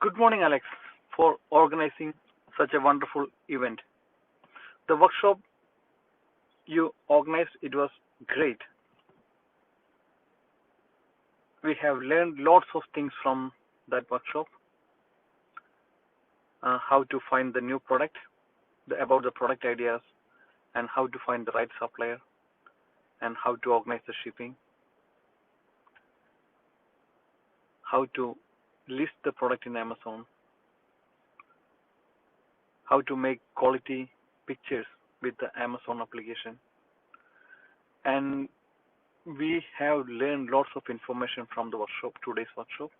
Good morning, Alex, for organizing such a wonderful event. The workshop you organized, it was great. We have learned lots of things from that workshop. How to find the new product, about the product ideas, and how to find the right supplier, and how to organize the shipping, how to list the product in Amazon, how to make quality pictures with the Amazon application. And we have learned lots of information from the workshop, today's workshop.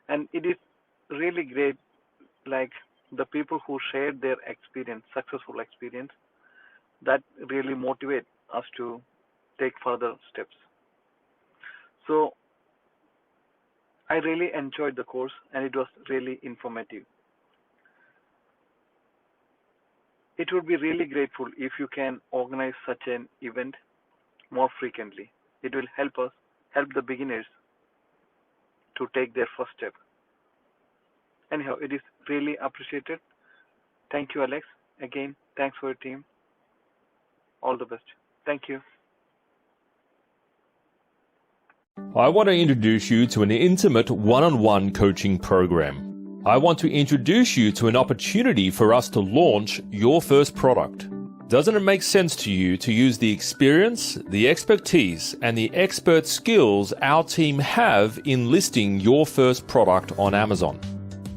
And it is really great, like the people who shared their experience, successful experience, that really motivate us to take further steps. So I really enjoyed the course and it was really informative. It would be really grateful if you can organize such an event more frequently. It will help the beginners to take their first step. Anyhow, it is really appreciated. Thank you, Alex. Again, thanks for your team. All the best. Thank you. I want to introduce you to an intimate one-on-one coaching program. I want to introduce you to an opportunity for us to launch your first product. Doesn't it make sense to you to use the experience, the expertise, and the expert skills our team have in listing your first product on Amazon?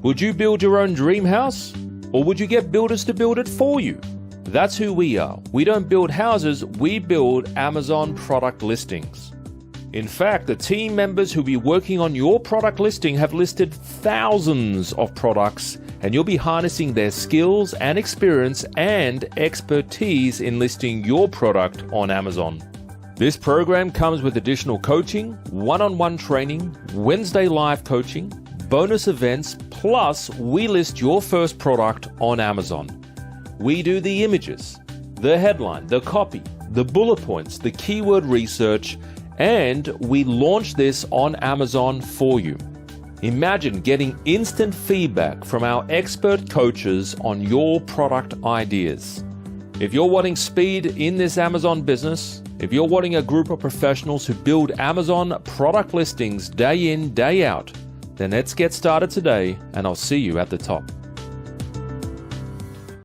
Would you build your own dream house? Or would you get builders to build it for you? That's who we are. We don't build houses, we build Amazon product listings. In fact, the team members who'll be working on your product listing have listed thousands of products, and you'll be harnessing their skills and experience and expertise in listing your product on Amazon. This program comes with additional coaching, one-on-one training, Wednesday live coaching, bonus events, plus we list your first product on Amazon. We do the images, the headline, the copy, the bullet points, the keyword research, and we launch this on Amazon for you. Imagine getting instant feedback from our expert coaches on your product ideas. If you're wanting speed in this Amazon business, if you're wanting a group of professionals who build Amazon product listings day in, day out, then let's get started today, and I'll see you at the top.